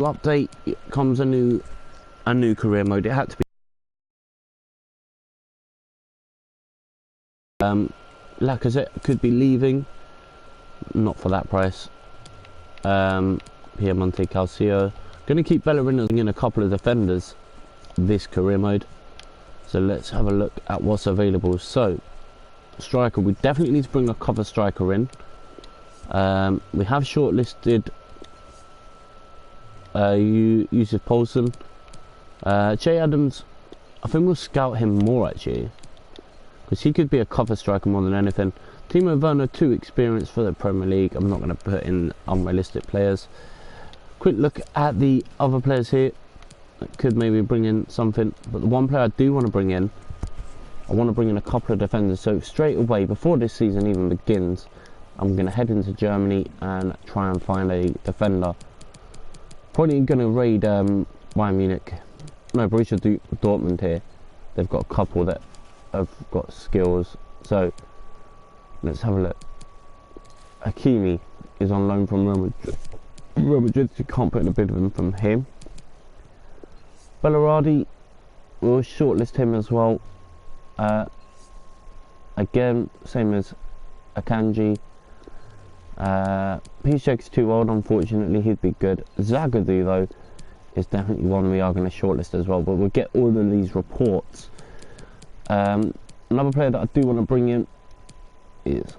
update comes a new career mode. It had to be Lacazette could be leaving, not for that price. Piemonte Calcio. Gonna keep Bellerin in a couple of defenders this career mode. So let's have a look at what's available. So striker, we definitely need to bring a cover striker in. We have shortlisted Yusuf Poulsen. Che Adams, I think we'll scout him more actually, because he could be a cover striker more than anything. Timo Werner, too experienced for the Premier League. I'm not going to put in unrealistic players. Quick look at the other players here that could maybe bring in something. But the one player I do want to bring in, I want to bring in a couple of defenders. So straight away, before this season even begins, I'm going to head into Germany and try and find a defender. Probably going to raid Bayern Munich. No, Borussia Dortmund here. They've got a couple that have got skills. So let's have a look. Hakimi is on loan from Real Madrid. Real Madrid, you can't put in a bid of him from him. Bellaradi, we'll shortlist him as well. Again, same as Akanji. Piszczek's too old, unfortunately. He'd be good. Zagadou, though, is definitely one we are going to shortlist as well. But we'll get all of these reports. Another player that I do want to bring in is,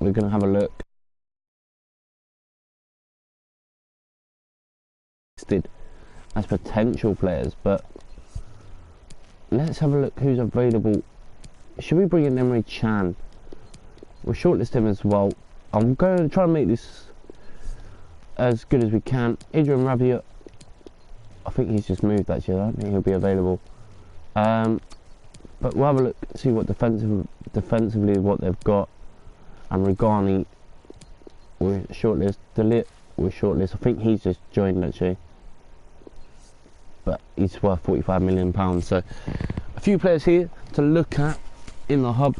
we're going to have a look. As potential players, but let's have a look who's available. Should we bring in Emre Can? We'll shortlist him as well. I'm going to try and make this as good as we can. Adrien Rabiot, I think he's just moved actually. I don't think he'll be available. But we'll have a look, see what defensively what they've got. And Regani, we'll shortlist. Delit, we'll shortlist. I think he's just joined actually, but he's worth £45 million. So a few players here to look at in the hub.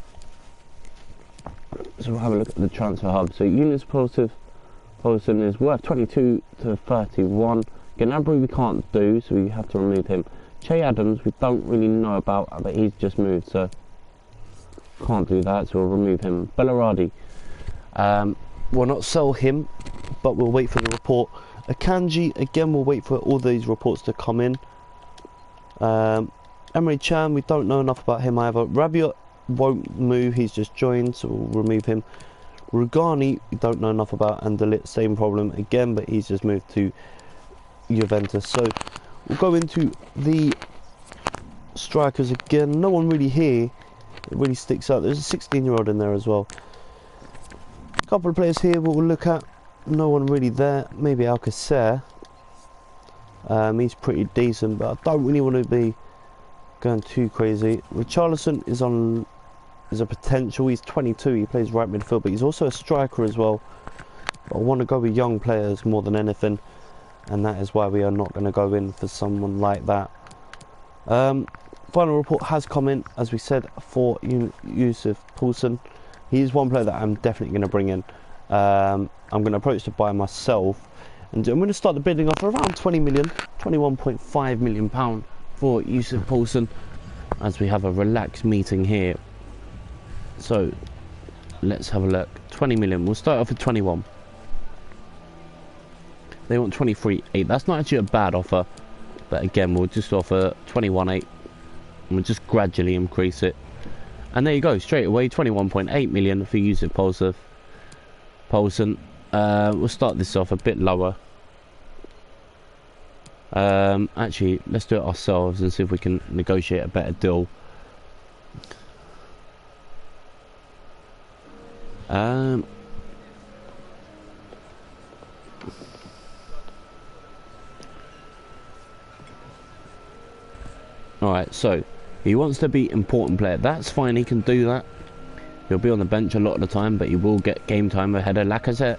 So we'll have a look at the transfer hub. So Yunus Poulsen is worth 22 to 31. Gnabry we can't do, so we have to remove him. Che Adams we don't really know about, but he's just moved, so can't do that, so we'll remove him. Bellaradi, we'll not sell him, but we'll wait for the report. Akanji, again, we'll wait for all these reports to come in. Emre Can, we don't know enough about him either. Rabiot won't move, he's just joined, so we'll remove him. Rugani, we don't know enough about, and Delit, same problem again, but he's just moved to Juventus. So we'll go into the strikers again. No one really here that really sticks out. There's a 16-year-old in there as well. A couple of players here we'll look at. No one really there. Maybe Alcacer. He's pretty decent, but I don't really want to be going too crazy. Richarlison is a potential. He's 22. He plays right midfield, but he's also a striker as well. But I want to go with young players more than anything, and that is why we are not going to go in for someone like that. Final report has come in, as we said, for Yusuf Poulsen. He is one player that I'm definitely going to bring in. I'm going to approach to buy myself, and I'm going to start the bidding off around 20 million, 21.5 million pound for Yusuf Poulsen, as we have a relaxed meeting here. So let's have a look. 20 million. We'll start off with 21. They want 23.8. That's not actually a bad offer, but again, we'll just offer 21.8, and we'll just gradually increase it. And there you go, straight away, 21.8 million for Yusuf Poulsen. We'll start this off a bit lower. Actually, let's do it ourselves and see if we can negotiate a better deal. Alright, so he wants to be important player. That's fine, he can do that. He'll be on the bench a lot of the time, but he will get game time ahead of Lacazette.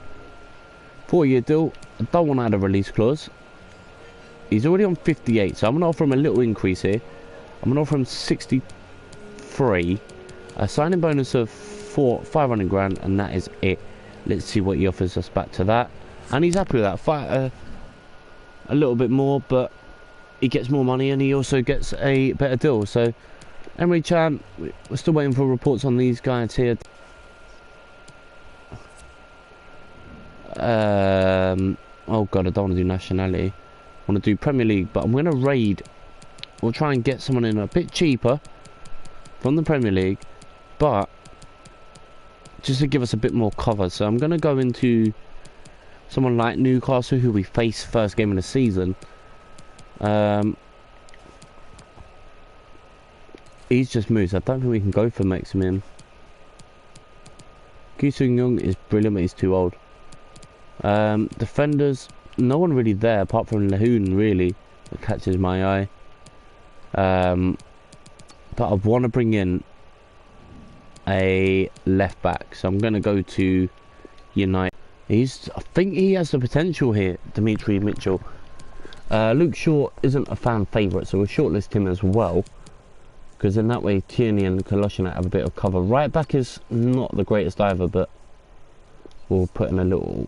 4-year deal. I don't want to add a release clause. He's already on 58, so I'm going to offer him a little increase here. I'm going to offer him 63. A signing bonus of 500 grand, and that is it. Let's see what he offers us back to that. And he's happy with that. a little bit more, but he gets more money and he also gets a better deal. So Emre Can, we're still waiting for reports on these guys here. Oh god, I don't want to do nationality. I want to do Premier League, but I'm going to raid. We'll try and get someone in a bit cheaper from the Premier League, but just to give us a bit more cover. So I'm going to go into someone like Newcastle, who we face first game of the season. He's just moved. I don't think we can go for Maximin. Gu Young is brilliant, but he's too old. Defenders, no one really there apart from Lahoun, really, that catches my eye. But I want to bring in a left back, so I'm going to go to United. I think he has the potential here, Dimitri Mitchell. Luke Shaw isn't a fan favourite, so we'll shortlist him as well, because in that way Tierney and Kolasinac have a bit of cover. Right back is not the greatest either, but we'll put in a little,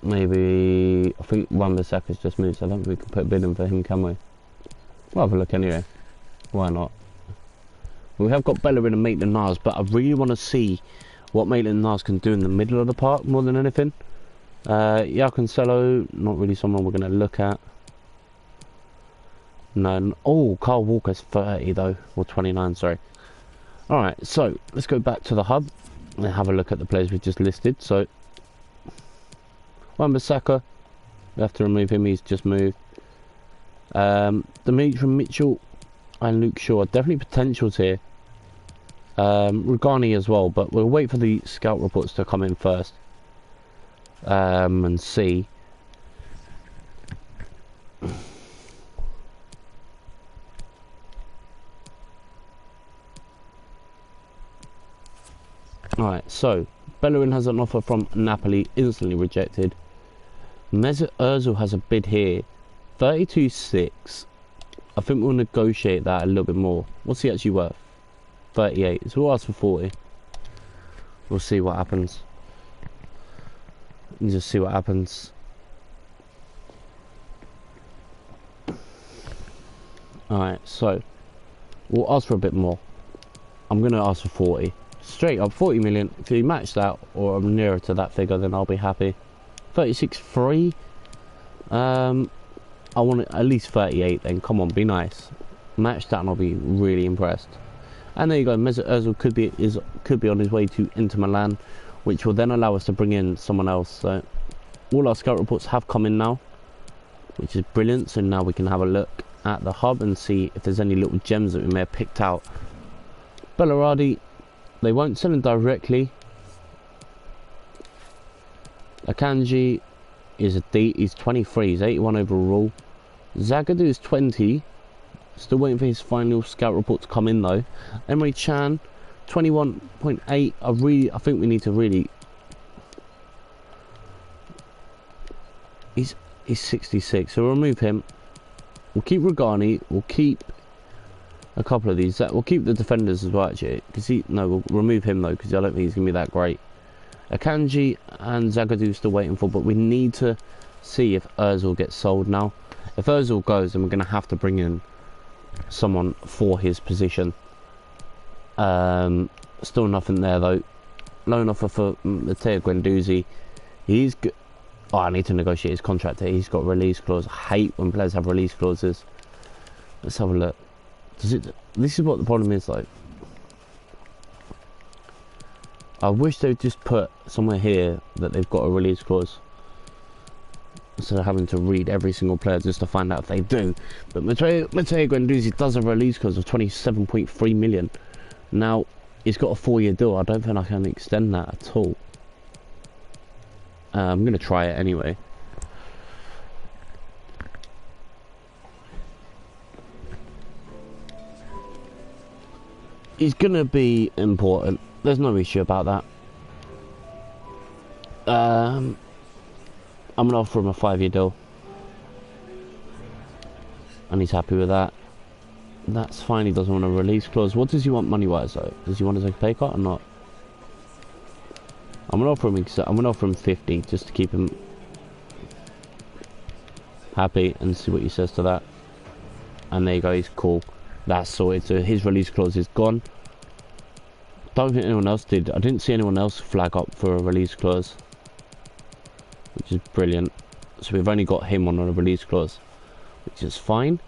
maybe, I think Wan-Bissaka's just moved, so I don't think we can put a bid in for him, can we? We'll have a look anyway. Why not? We have got Bellerin and Maitland-Niles, but I really want to see what Maitland-Niles can do in the middle of the park more than anything. João Cancelo, not really someone we're going to look at. No. Oh, Carl Walker's 30 though, or 29, sorry. Alright, so let's go back to the hub and have a look at the players we just listed. So, Wan-Bissaka, we have to remove him, he's just moved. Dimitri Mitchell and Luke Shaw, definitely potentials here. Rugani as well, but we'll wait for the scout reports to come in first. And see. Alright, so Bellerin has an offer from Napoli, instantly rejected. Mesut Ozil has a bid here, 32.6. I think we'll negotiate that a little bit more. What's he actually worth? 38. So we'll ask for 40. We'll see what happens. And just see what happens. Alright, so we'll ask for a bit more. I'm going to ask for 40. Straight up 40 million. If you match that or I'm nearer to that figure, then I'll be happy. 36.3. I want at least 38 then. Come on, be nice. Match that and I'll be really impressed. And there you go. Mesut Ozil could be on his way to Inter Milan, which will then allow us to bring in someone else. So all our scout reports have come in now, which is brilliant. So now we can have a look at the hub and see if there's any little gems that we may have picked out. Bellaradi, they won't sell him directly. Akanji is he's 23, he's 81 overall. Zagadou is 20. Still waiting for his final scout report to come in though. Emre Can, 21.8. I think we need to really. He's 66, so we'll remove him. We'll keep Rugani. We'll keep a couple of these. We'll keep the defenders as well actually, because we'll remove him though, because I don't think he's gonna be that great. Akanji and Zagadou still waiting for, but we need to see if Ozil gets sold now. If Ozil goes, then we're gonna have to bring in someone for his position. Still nothing there though. Loan offer for Matteo Guendouzi. He's good. Oh, I need to negotiate his contract here. He's got release clause. I hate when players have release clauses. Let's have a look. This is what the problem is though. I wish they would just put somewhere here that they've got a release clause, instead of having to read every single player just to find out if they do. But Matteo Guendouzi does have a release clause of 27.3 million. Now, he's got a 4-year deal. I don't think I can extend that at all. I'm going to try it anyway. He's going to be important. There's no issue about that. I'm going to offer him a 5-year deal. And he's happy with that. That's fine, he doesn't want a release clause. What does he want money-wise though? Does he want to take a pay cut or not? I'm going to offer him 50 just to keep him... happy and see what he says to that. And there you go, he's cool. That's sorted. So his release clause is gone. Don't think anyone else did. I didn't see anyone else flag up for a release clause, which is brilliant. So we've only got him on a release clause, which is fine.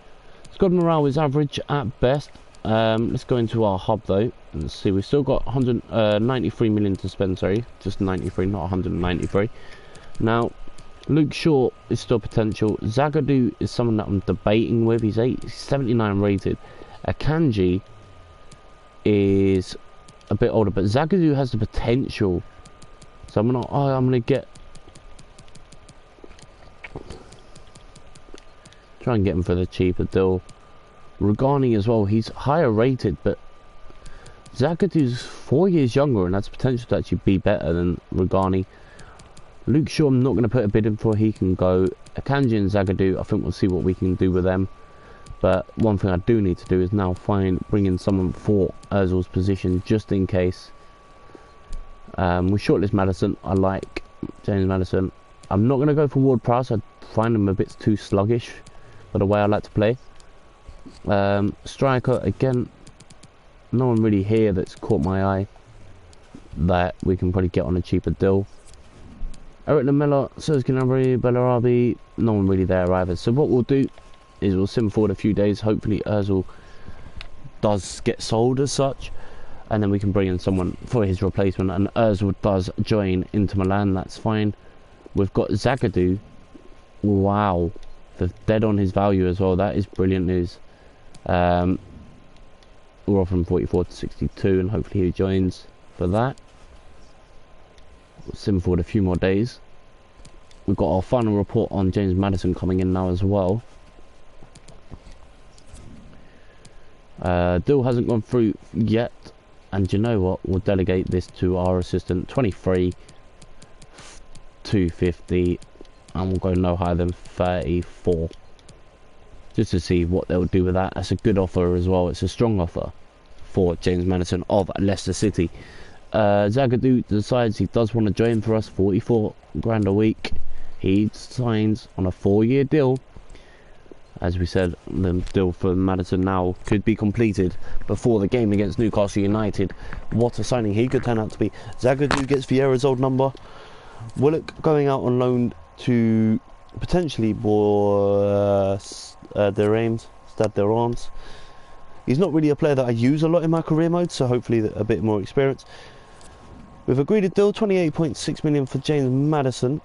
Squad morale is average at best. Let's go into our hub though and see. We've still got 193 million to spend. Sorry, just 93, not 193. Now, Luke Shaw is still potential. Zagadou is someone that I'm debating with. He's 79 rated. Akanji is a bit older, but Zagadou has the potential. So I'm gonna get try and get him for the cheaper deal. Rugani as well. He's higher rated, but Zagadou's 4 years younger and has potential to actually be better than Rugani. Luke Shaw, I'm not going to put a bid in for. He can go. Akanji and Zagadou, I think we'll see what we can do with them. But one thing I do need to do is now bring in someone for Ozil's position, just in case. We shortlist Maddison. I like James Maddison. I'm not going to go for Ward Prowse. I find him a bit too sluggish for the way I like to play. Striker, again, no one really here that's caught my eye that we can probably get on a cheaper deal. Eric Lamela, Serge Gnabry, Bellarabi, no one really there either. So what we'll do is we'll sim forward a few days. Hopefully Ozil does get sold as such, and then we can bring in someone for his replacement. And Ozil does join Inter Milan, that's fine. We've got Zagadou. Wow, they're dead on his value as well. That is brilliant news. We're offering 44 to 62, and hopefully he joins for that. We'll sim forward a few more days. We've got our final report on James Maddison coming in now as well. Deal hasn't gone through yet, and you know what, we'll delegate this to our assistant. 23 250, and we'll go no higher than 34, just to see what they'll do with that. That's a good offer as well. It's a strong offer for James Maddison of Leicester City. Zagadou decides he does want to join for us. 44 grand a week. He signs on a 4-year deal. As we said, the deal for Maddison now could be completed before the game against Newcastle United. What a signing he could turn out to be. Zagadou gets Vieira's old number. Willock going out on loan to potentially their aims, Stade de Reims. He's not really a player that I use a lot in my career mode, so hopefully a bit more experience. We've agreed a deal, 28.6 million for James Maddison.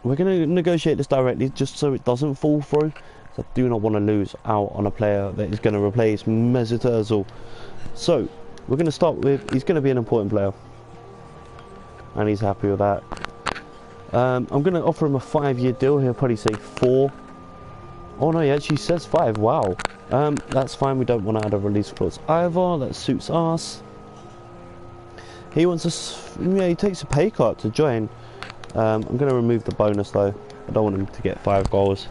We're going to negotiate this directly just so it doesn't fall through. So I do not want to lose out on a player that is going to replace Mesut Ozil. So we're going to start with, he's going to be an important player, and he's happy with that. I'm going to offer him a 5-year deal. He'll probably say 4. Oh no, he actually says 5. Wow. That's fine. We don't want to add a release clause either. That suits us. He wants us. Yeah, he takes a pay cut to join. I'm going to remove the bonus though. I don't want him to get 5 goals,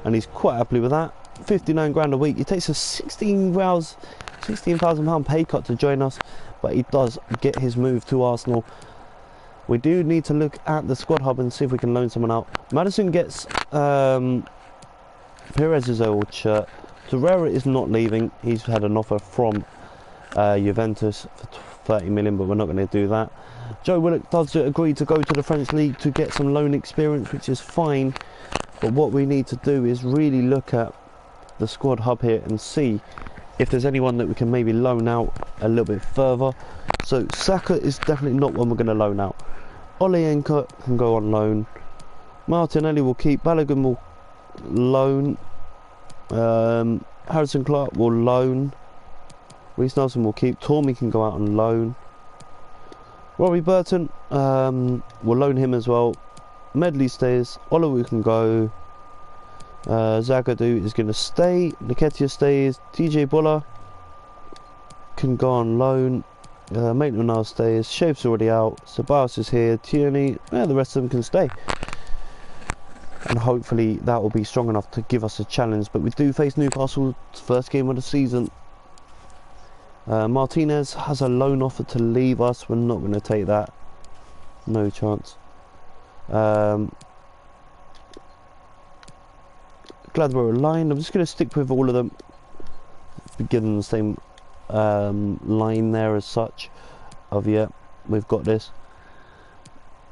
and he's quite happy with that. 59 grand a week. He takes a £16,000 pay cut to join us, but he does get his move to Arsenal. We do need to look at the squad hub and see if we can loan someone out. Maddison gets Perez's old shirt. Torreira is not leaving. He's had an offer from Juventus for 30 million, but we're not going to do that. Joe Willock does agree to go to the French League to get some loan experience, which is fine. But what we need to do is really look at the squad hub here and see if there's anyone that we can maybe loan out a little bit further. So Saka is definitely not one we're going to loan out. Oleyenka can go on loan. Martinelli will keep. Balogun will loan. Harrison Clark will loan. Reece Nelson will keep. Tormey can go out on loan. Robbie Burton, we'll loan him as well. Medley stays. Olowu can go. Zagadou is going to stay. Nketiah stays. TJ Buller can go on loan. Maitland-Niles stays. Shape's already out. Ceballos is here. Tierney. The rest of them can stay. And hopefully that will be strong enough to give us a challenge. But we do face Newcastle's first game of the season. Martinez has a loan offer to leave us. We're not going to take that. No chance. Gladwell aligned. I'm just going to stick with all of them. Begin the same line there as such. Of yeah, we've got this.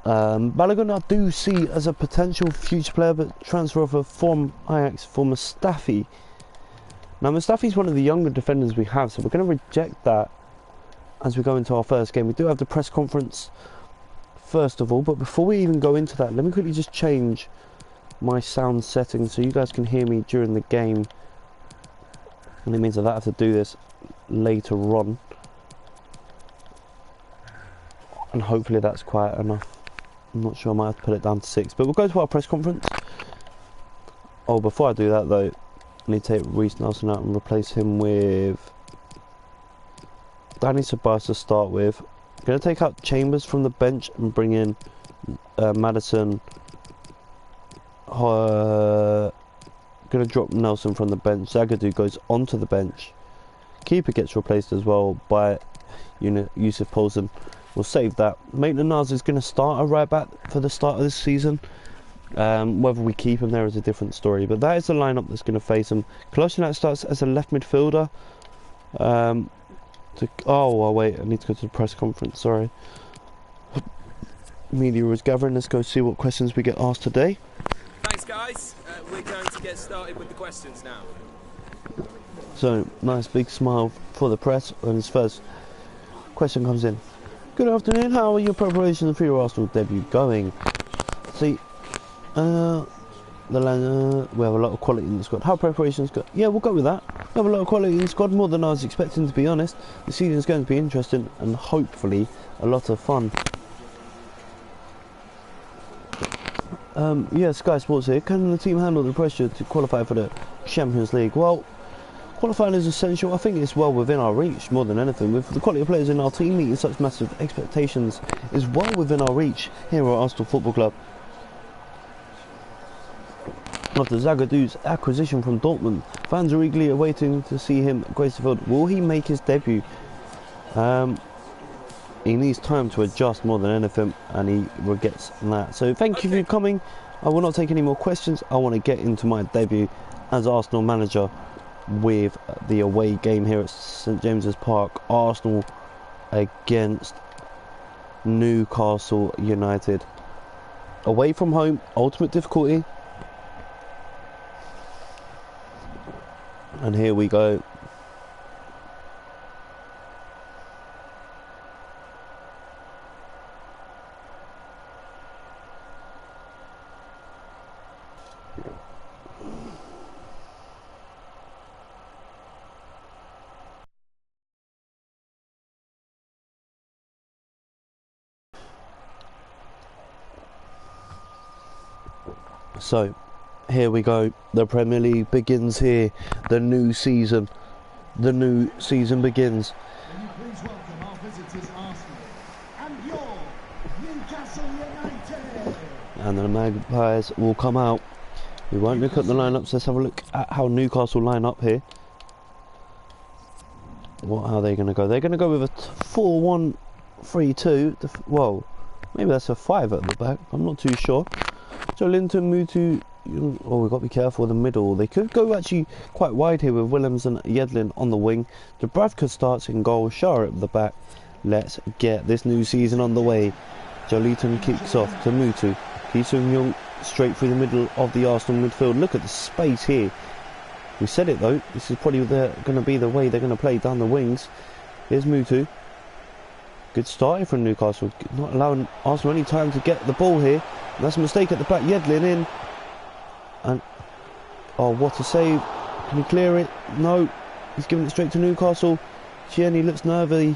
Balogun I do see as a potential future player, but transfer offer from Ajax for Mustafi. Now Mustafi's one of the younger defenders we have, so we're going to reject that as we go into our first game. We do have the press conference first of all, but before we even go into that, let me quickly just change my sound settings so you guys can hear me during the game. And it means that I have to do this later on. And hopefully that's quiet enough. I'm not sure, I might have to put it down to 6. But we'll go to our press conference. Oh, before I do that though, I need to take Reiss Nelson out and replace him with Danny Ceballos to start with. I'm going to take out Chambers from the bench and bring in Maddison. Going to drop Nelson from the bench. Zagadou goes onto the bench. Keeper gets replaced as well by Yussuf Poulsen. We'll save that. Maitland-Niles is going to start a right back for the start of this season. Whether we keep him there is a different story. But that is the lineup that's going to face him. Kolasinac starts as a left midfielder. Oh, wait, I need to go to the press conference, sorry. Media is gathering. Let's go see what questions we get asked today. Thanks, guys. We're going to get started with the questions now. So, nice big smile for the press when his first question comes in. Good afternoon, how are your preparations for your Arsenal debut going? See, we have a lot of quality in the squad. How preparations go? Yeah, we'll go with that. We have a lot of quality in the squad, more than I was expecting, to be honest. The season is going to be interesting and hopefully a lot of fun. Yeah, Sky Sports here. Can the team handle the pressure to qualify for the Champions League? Well, qualifying is essential. I think it's well within our reach more than anything. With the quality of players in our team meeting such massive expectations is well within our reach here at Arsenal Football Club. After Zagadou's acquisition from Dortmund, fans are eagerly awaiting to see him grace the field. Will he make his debut? He needs time to adjust more than anything, and he regrets that. So thank you for coming. I will not take any more questions. I want to get into my debut as Arsenal manager with the away game here at St James's Park. Arsenal against Newcastle United. Away from home, ultimate difficulty. And here we go. So, here we go. The Premier League begins here. The new season. The new season begins. Can you please welcome our visitors, Arsenal, and your Newcastle United. And the Magpies will come out. We won't look at the lineups. Let's have a look at how Newcastle line up here. How are they going to go? They're going to go with a 4-1-3-2. Well, maybe that's a 5 at the back. I'm not too sure. Joelinton, Mutu. Oh, we've got to be careful in the middle. They could go actually quite wide here with Willems and Yedlin on the wing. Dubravka starts in goal. Shah at the back. Let's get this new season on the way. Joelinton kicks off to Mutu. Ki Sung-Young straight through the middle of the Arsenal midfield. Look at the space here. We said it though. This is probably going to be the way they're going to play down the wings. Here's Mutu. Good start from Newcastle. Not allowing Arsenal any time to get the ball here. That's a mistake at the back. Yedlin in. And oh, what a save. Can he clear it? No. He's giving it straight to Newcastle. Tierney looks nervy.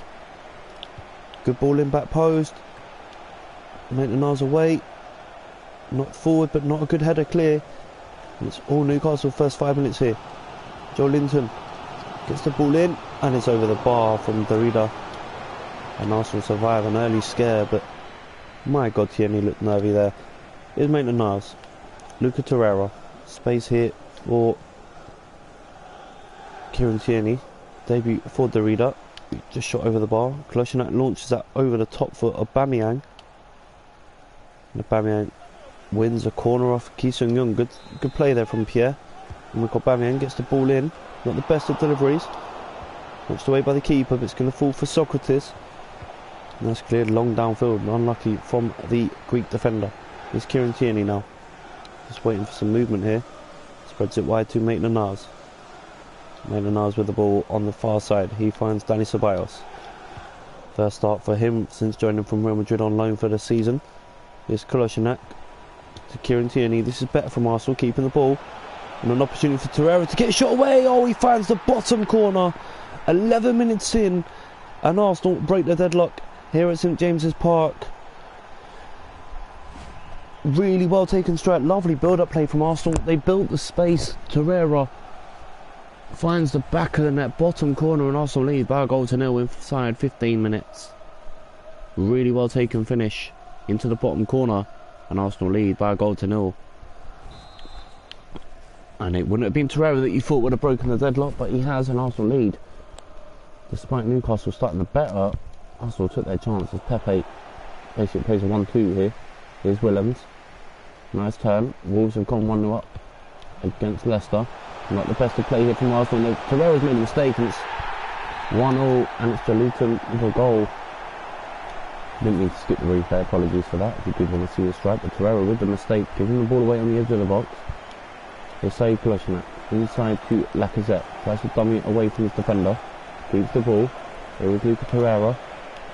Good ball in back post. Maitland-Niles away. Not forward, but not a good header clear. And it's all Newcastle first 5 minutes here. Joelinton gets the ball in. And it's over the bar from Derrida. And Arsenal survive an early scare, but my God, Tierney looked nervy there. Here's Maitland-Niles. Luca Torreira. Space here for Kieran Tierney. Debut for Derrida. Just shot over the bar. Kolasinac launches that over the top for Aubameyang. And Aubameyang wins a corner off Ki Sung-Young. Good play there from Pierre. And Aubameyang gets the ball in. Not the best of deliveries. Watched away by the keeper, but it's going to fall for Socrates. And that's cleared long downfield. Unlucky from the Greek defender. It's Kieran Tierney now. Just waiting for some movement here. Spreads it wide to Maitland-Niles. Maitland-Niles with the ball on the far side. He finds Dani Ceballos. First start for him since joining from Real Madrid on loan for the season. Here's Kolasinac to Kieran Tierney. This is better from Arsenal, keeping the ball. And an opportunity for Torreira to get a shot away. Oh, he finds the bottom corner. 11 minutes in. And Arsenal break the deadlock here at St James's Park. Really well taken strike. Lovely build-up play from Arsenal. They built the space. Torreira finds the back of the net, bottom corner, and Arsenal lead by a goal to nil inside 15 minutes. Really well taken finish into the bottom corner, and Arsenal lead by a goal to nil. And it wouldn't have been Torreira that you thought would have broken the deadlock, but he has, and Arsenal lead. Despite Newcastle starting the better, Arsenal took their chances. Pepe basically plays a 1-2 here. Here's Willems. Nice turn. Wolves have gone 1-0 up against Leicester. Not the best of play here from Arsenal. Torreira's made a mistake, and it's 1-0, and it's Luton with a goal. Didn't mean to skip the replay, apologies for that, if you did want to see the strike. But Torreira with the mistake, giving the ball away on the edge of the box. Here's Saïd Kolasinac, inside to Lacazette. Tries to dummy it away from his defender. Keeps the ball. Here is Luca Torreira.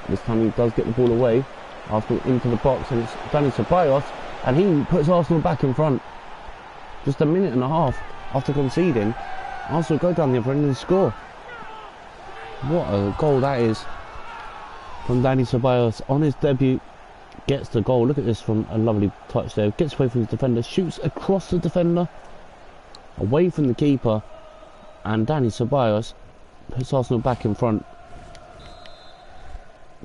This time he does get the ball away. Arsenal into the box, and it's Dani Ceballos, and he puts Arsenal back in front. Just a minute and a half after conceding, Arsenal go down the other end and score. What a goal that is from Dani Ceballos on his debut. Gets the goal. Look at this from a lovely touch there. Gets away from his defender, shoots across the defender, away from the keeper, and Dani Ceballos puts Arsenal back in front.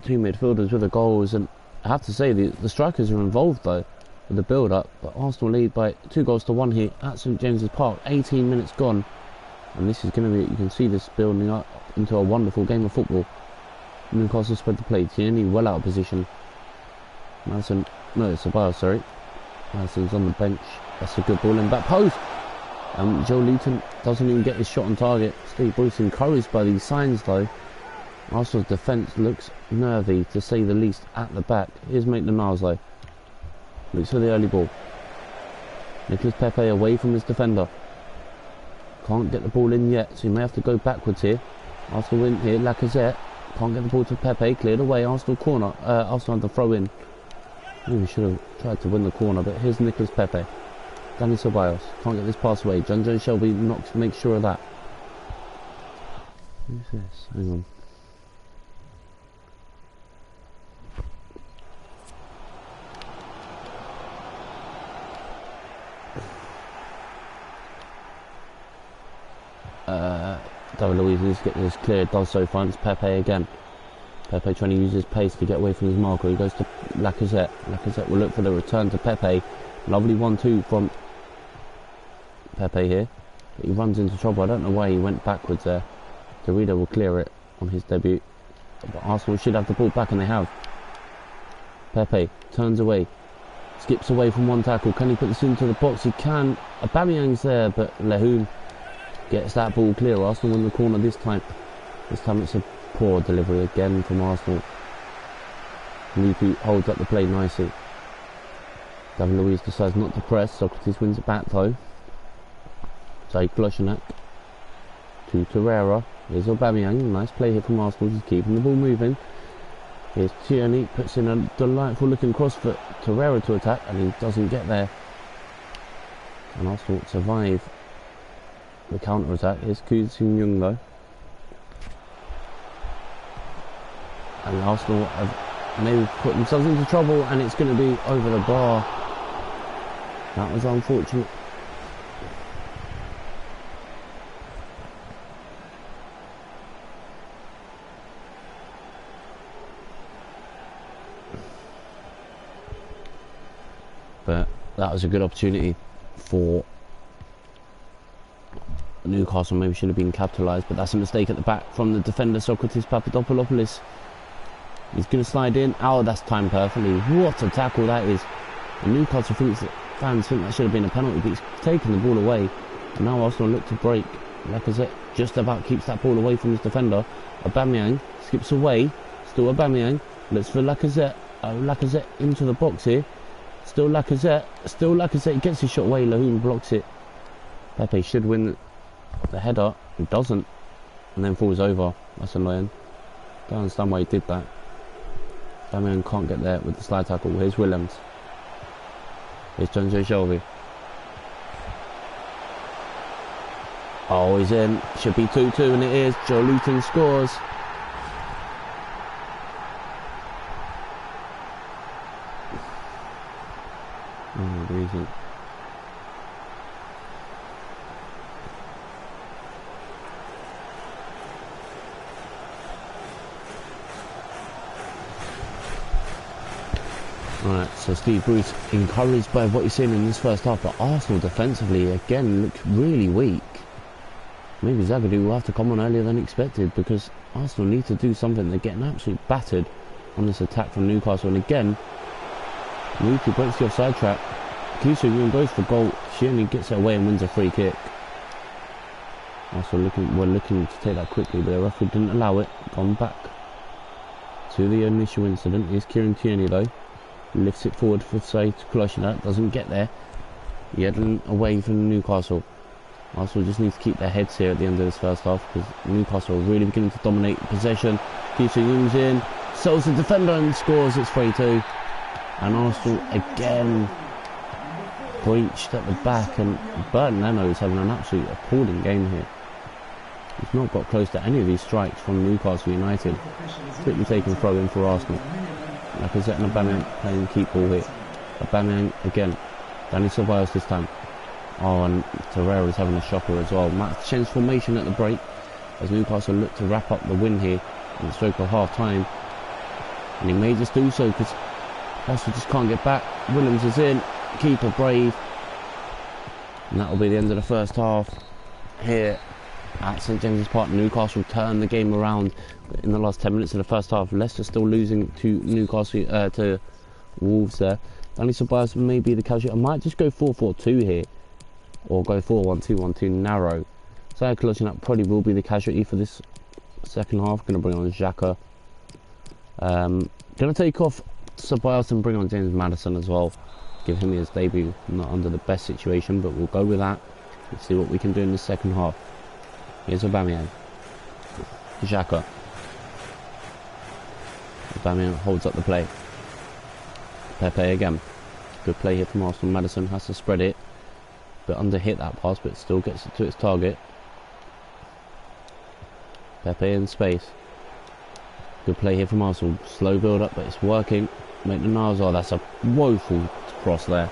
Two midfielders with the goals, and I have to say the strikers are involved though with the build-up, but Arsenal lead by 2-1 here at St James's Park. 18 minutes gone, and this is going to be, you can see this building up into a wonderful game of football. Newcastle spread the play. Tierney well out of position. Ceballos, sorry. Madison's on the bench. That's a good ball in back post. Joe Luton doesn't even get his shot on target. Steve Bruce encouraged by these signs though. Arsenal's defence looks nervy to say the least at the back. Here's Maitland-Niles though. Looks for the early ball. Nicolas Pepe away from his defender. Can't get the ball in yet, so he may have to go backwards here. Arsenal in here. Lacazette can't get the ball to Pepe. Cleared away. Arsenal corner. Arsenal had the throw in. Maybe should have tried to win the corner, but here's Nicolas Pepe. Dani Ceballos can't get this pass away. John Joe Shelby makes sure of that. Who's this? Hang on. David Luiz needs to get this cleared, does so, finds Pepe again. Pepe trying to use his pace to get away from his marker. He goes to Lacazette. Lacazette will look for the return to Pepe. Lovely 1-2 from Pepe here. But he runs into trouble. I don't know why he went backwards there. Garrido will clear it on his debut. But Arsenal should have the ball back, and they have. Pepe turns away. Skips away from one tackle. Can he put this into the box? He can. Aubameyang's there, but Lehoun gets that ball clear. Arsenal in the corner this time. This time it's a poor delivery again from Arsenal. Lutu holds up the play nicely. David Luiz decides not to press. Socrates wins it back though. Saïd Kolasinac to Torreira. Here's Aubameyang. Nice play here from Arsenal. Just keeping the ball moving. Here's Tierney. Puts in a delightful looking cross for Torreira to attack, and he doesn't get there. And Arsenal survive the counter attack. Here's Koo Sin Young though. And Arsenal have maybe put themselves into trouble, and it's going to be over the bar. That was unfortunate. But that was a good opportunity for Newcastle. Maybe should have been capitalised, but that's a mistake at the back from the defender Socrates Papadopoulos. He's going to slide in. Oh, that's timed perfectly. What a tackle that is. And Newcastle fans think that should have been a penalty, but he's taken the ball away. And now Arsenal look to break. Lacazette just about keeps that ball away from his defender. Aubameyang skips away. Still Aubameyang. Looks for Lacazette. Lacazette into the box here. Still Lacazette. Still Lacazette. Gets his shot away. Lahoum blocks it. Pepe should win the header. He doesn't. And then falls over. That's annoying. Don't understand why he did that. Aubameyang can't get there with the slide tackle. Here's Williams. Here's Jonjo Shelvey. Oh, he's in. Should be 2-2, and it is. Joe Luton scores. Oh, decent. Alright, so Steve Bruce encouraged by what he's seen in this first half, but Arsenal defensively again looked really weak. Maybe Zagadou will have to come on earlier than expected, because Arsenal need to do something. They're getting absolutely battered on this attack from Newcastle, and again Nuki breaks the offside trap. Ki-Sung-Yueng goes for goal. She only gets it away and wins a free kick. Arsenal were looking to take that quickly, but the referee didn't allow it. Gone back to the initial incident. Here's Kieran Tierney though. Lifts it forward for say to Kolasinac, doesn't get there. Yedlin away from Newcastle. Arsenal just need to keep their heads here at the end of this first half, because Newcastle are really beginning to dominate possession. Ki-Sung-Yueng's in, sells the defender and scores. It's 3-2. And Arsenal again breached at the back, and Burton Leno is having an absolute appalling game here. He's not got close to any of these strikes from Newcastle United. Quickly taken throw in for Arsenal. Lacazette and Aubameyang playing keep ball here. Aubameyang again. Dani Ceballos this time. Oh, and Torreira is having a shocker as well. Match change formation at the break as Newcastle look to wrap up the win here in the stroke of half time. And he may just do so because Arsenal just can't get back. Williams is in. Keeper brave. And that will be the end of the first half here at St James's Park. Newcastle turned the game around in the last 10 minutes of the first half. Leicester still losing to Newcastle, to Wolves there. Dani Ceballos may be the casualty. I might just go 4-4-2 here, or go 4-1-2-1-2 narrow. So Kolasinac probably will be the casualty for this second half. Going to bring on Xhaka. Going to take off Ceballos and bring on James Maddison as well. Give him his debut. Not under the best situation, but we'll go with that. Let's see what we can do in the second half. Here's Aubameyang. Xhaka. Aubameyang holds up the play. Pepe again. Good play here from Arsenal. Maddison has to spread it. But under hit that pass, but still gets it to its target. Pepe in space. Good play here from Arsenal. Slow build up, but it's working. Make the Niles. Oh, that's a woeful cross there.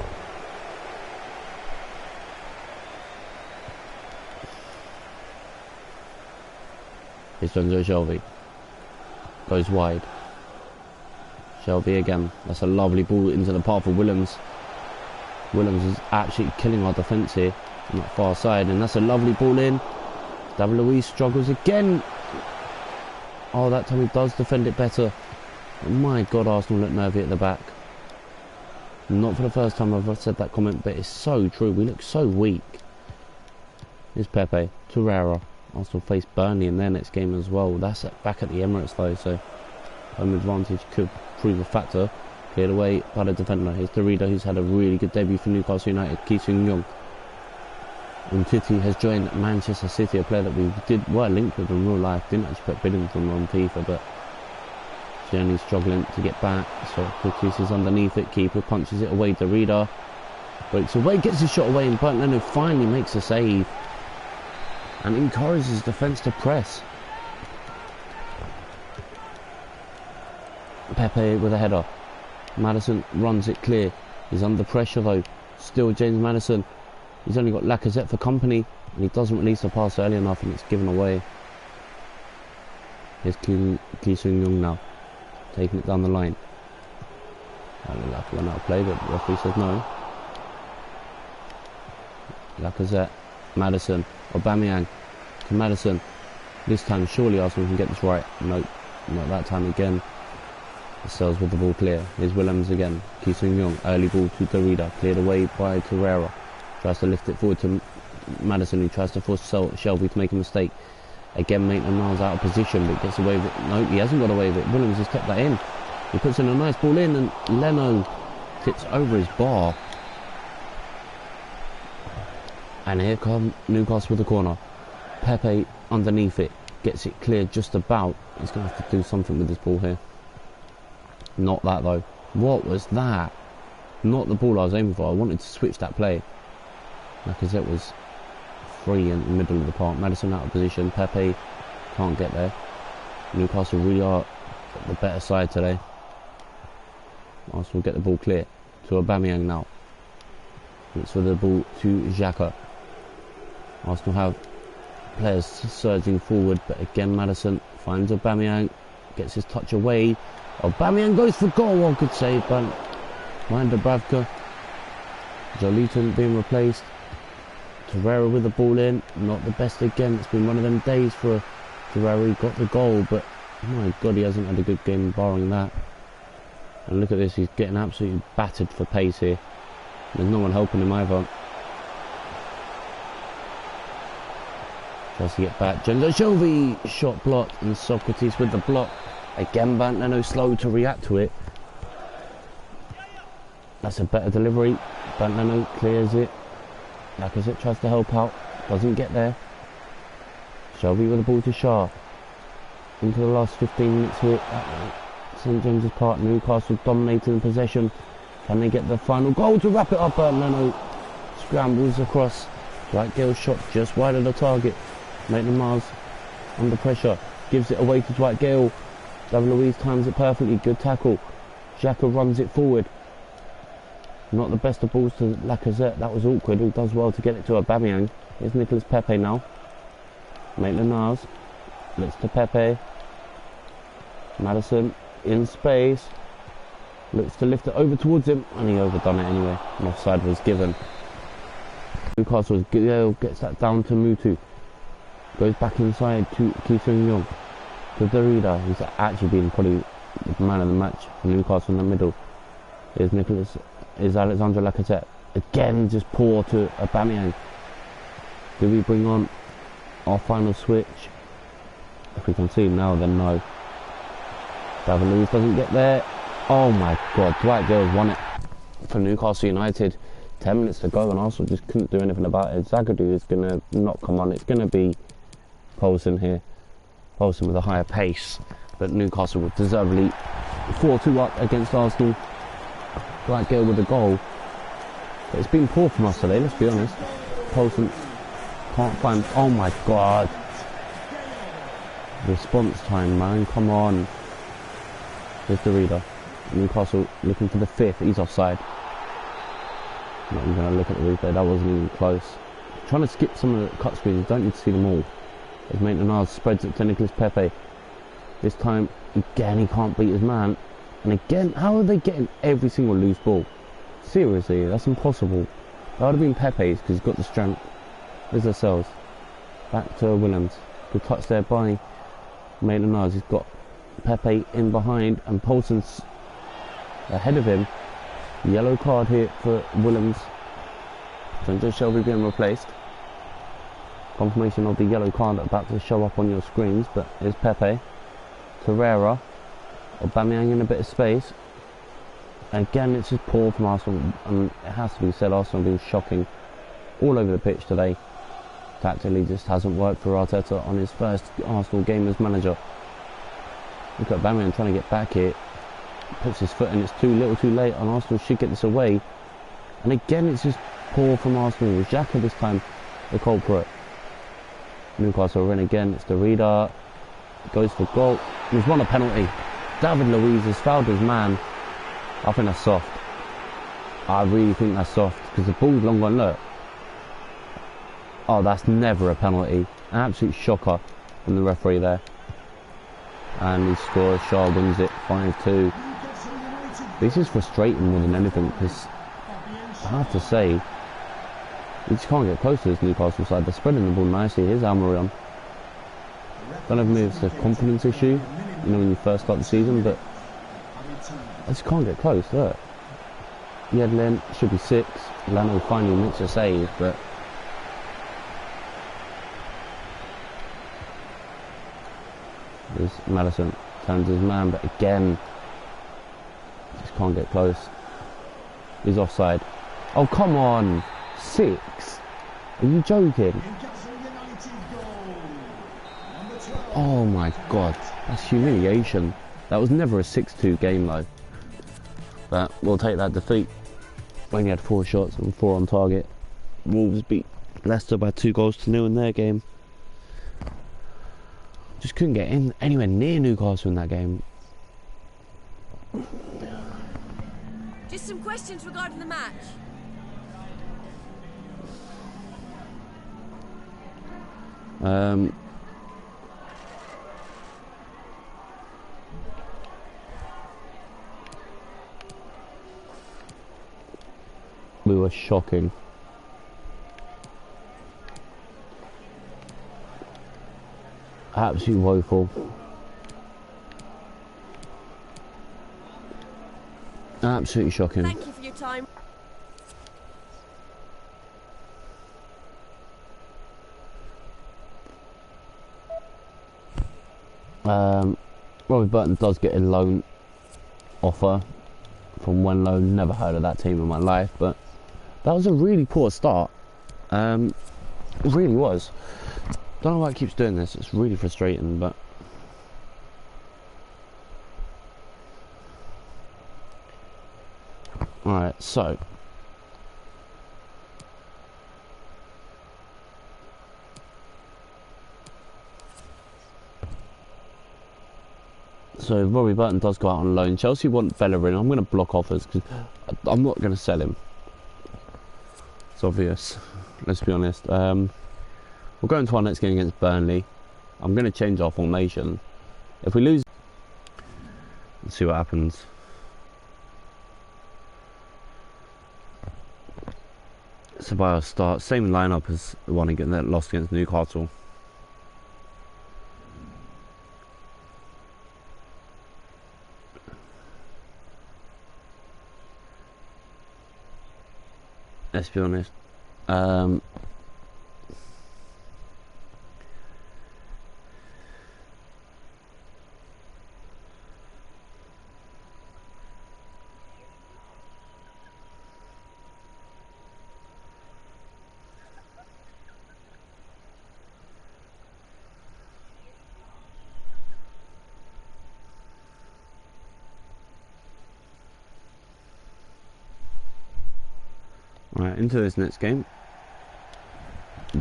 Here's Jonjo Shelvey. Goes wide. Shelvey again. That's a lovely ball into the path of Williams. Williams is actually killing our defence here on that far side, and that's a lovely ball in. David Luiz struggles again. Oh, that time he does defend it better. Oh my God, Arsenal look nervy at the back. Not for the first time I've said that comment, but it's so true. We look so weak. Here's Pepe. Torreira. Arsenal face Burnley in their next game as well. That's back at the Emirates though, so home advantage could prove a factor. Cleared away by the defender. Here's Derrida, who's had a really good debut for Newcastle United. Ki-Sung-Yueng. Umtiti has joined Manchester City, a player that we were linked with in real life. Didn't actually put bidding from on FIFA, but Journey's struggling to get back. So Putis is underneath it. Keeper punches it away. Derrida breaks away, gets his shot away, and Burton Leno finally makes a save and encourages defence to press. Pepe with a header. Maddison runs it clear. He's under pressure though. Still James Maddison. He's only got Lacazette for company, and he doesn't release the pass early enough, and it's given away. Here's Ki-Sung-Yueng now, taking it down the line. Lacazette went out of play, but the referee says no. Lacazette, Maddison, Aubameyang to Maddison. This time surely Arsenal can get this right. Nope, not that time again. Sells with the ball clear. Here's Williams again. Ki-Sung-Yueng, early ball to Derrida, cleared away by Torreira. Tries to lift it forward to Maddison, who tries to force Shelby to make a mistake. Again, Maitland-Niles out of position, but gets away with it. No, he hasn't got away with it. Williams has kept that in. He puts in a nice ball in, and Leno tips over his bar. And here come Newcastle with the corner. Pepe underneath it, gets it cleared just about. He's going to have to do something with this ball here. Not that though. What was that? Not the ball I was aiming for. I wanted to switch that play. Lacazette was free in the middle of the park. Maddison out of position. Pepe can't get there. Newcastle really are the better side today. Arsenal get the ball clear to Aubameyang now. It's for the ball to Xhaka. Arsenal have players surging forward, but again Maddison finds Aubameyang, gets his touch away. Aubameyang goes for goal. One good save, but mind Dubravka. Joelinton being replaced. Torreira with the ball in, not the best again. It's been one of them days for Torreira. He got the goal, but my God, he hasn't had a good game barring that. And look at this, he's getting absolutely battered for pace here. There's no one helping him either. Tries to get back. Genzo Shelby, shot blocked, and Socrates with the block. Again, Bernd Leno slow to react to it. That's a better delivery. Bernd Leno clears it. Lacazette tries to help out, doesn't get there. Shelby with the ball to Shaw. Into the last 15 minutes here at St James's Park. Newcastle dominating possession. Can they get the final goal to wrap it up? Bernd Leno scrambles across. Dwight Gale's shot just wide of the target. Maitland-Niles under pressure. Gives it away to Dwight Gale. David Luiz times it perfectly. Good tackle. Xhaka runs it forward. Not the best of balls to Lacazette. That was awkward. Who does well to get it to Aubameyang. Here's Nicolas Pepe now. Maitland-Niles looks to Pepe. Maddison in space. Looks to lift it over towards him, and he overdone it anyway. An offside was given. Newcastle gets that down to Mutu. Goes back inside to Ki Sung-Young. To Derrida, who's actually been probably the man of the match for Newcastle in the middle. Here's Alexandre Lacazette. Again, just poor to Aubameyang. Do we bring on our final switch? If we can see now, then no. David Luiz doesn't get there. Oh my God, Dwight Gale's won it for Newcastle United. 10 minutes to go and Arsenal just couldn't do anything about it. Zagadou is going to not come on. It's going to be Poulsen here. Poulsen with a higher pace. But Newcastle will deservedly 4-2 up against Arsenal. Dwight Gale with a goal. But it's been poor from us today, let's be honest. Poulsen can't find... Oh my God. Response time, man. Come on. Here's the reader. Newcastle looking for the fifth. He's offside. I'm not even going to look at the replay. That wasn't even close. Trying to skip some of the cut screens. You don't need to see them all. As Maitland-Niles spreads it to Nicolas Pepe. This time, again, he can't beat his man. And again, how are they getting every single loose ball? Seriously, that's impossible. That would have been Pepe's because he's got the strength. There's Lascelles. Back to Williams. Good touch there by Maitland-Niles. He's got Pepe in behind and Poulsen's ahead of him. Yellow card here for Williams. Jonjo Shelby being replaced. Confirmation of the yellow card about to show up on your screens, but here's Pepe. Torreira. Aubameyang in a bit of space. Again, it's just poor from Arsenal, and it has to be said, Arsenal have been shocking all over the pitch today. Tactically just hasn't worked for Arteta on his first Arsenal game as manager. Look at Aubameyang trying to get back here. Puts his foot in, it's too little too late, and Arsenal should get this away. And again, it's just poor from Arsenal. Xhaka this time, the culprit. Newcastle are in again, it's the reader. Goes for goal. He's won a penalty. David Luiz has fouled his man. I think that's soft. I really think that's soft, because the ball's long gone, look. Oh, that's never a penalty. An absolute shocker from the referee there. And he scores. Shaw wins it 5-2. This is frustrating more than anything, because I have to say, we just can't get close to this Newcastle side. They're spreading the ball nicely. Here's Almiron. Don't know if it's a confidence issue, you know, when you first start the season, but I just can't get close. Look. Yedlin should be 6. Leno finally makes a save, but There's Madison turns his man, but again, just can't get close. He's offside. Oh, come on. 6. Are you joking? Newcastle United goal. Number 12. Oh my god. That's humiliation. That was never a 6-2 game though. But we'll take that defeat. Only had 4 shots and 4 on target. Wolves beat Leicester by 2-0 in their game. Just couldn't get in anywhere near Newcastle in that game. Just some questions regarding the match. We were shocking. Absolutely woeful. Absolutely shocking. Thank you for your time. Robbie Burton does get a loan offer from Wenlow. Never heard of that team in my life, but that was a really poor start. It really was. Don't know why it keeps doing this. It's really frustrating, but alright, so Robbie Burton does go out on loan. Chelsea want Bellerin. I'm going to block offers because I'm not going to sell him. It's obvious. Let's be honest. We'll go into our next game against Burnley. I'm going to change our formation. If we lose, let's see what happens. Ceballos starts. Same lineup as the one that lost against Newcastle. Let's be honest. Right, into this next game.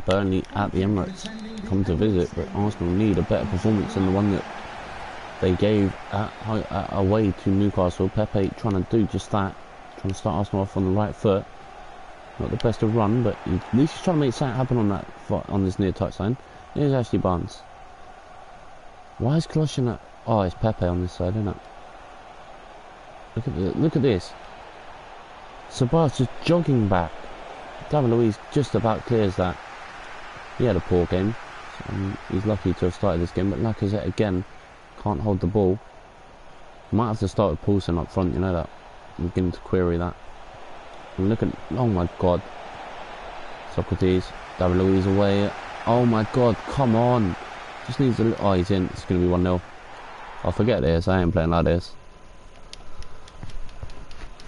Burnley at the Emirates come to visit, but Arsenal need a better performance than the one that they gave away to Newcastle. Pepe trying to do just that, trying to start Arsenal off on the right foot. Not the best of run, but at least he's trying to make something happen on this near touchline. Here's Ashley Barnes. Why is Colossian at? Oh, it's Pepe on this side, isn't it? Look at this. Ceballos just jogging back. David Luiz just about clears that. He had a poor game. So he's lucky to have started this game, but Lacazette again can't hold the ball. Might have to start with Poulsen up front, you know that. I'm beginning to query that. And look at, oh my god. Socrates, David Luiz away. Oh my god, come on. Just needs a little, oh he's in, it's going to be 1-0. I'll forget this, I ain't playing like this.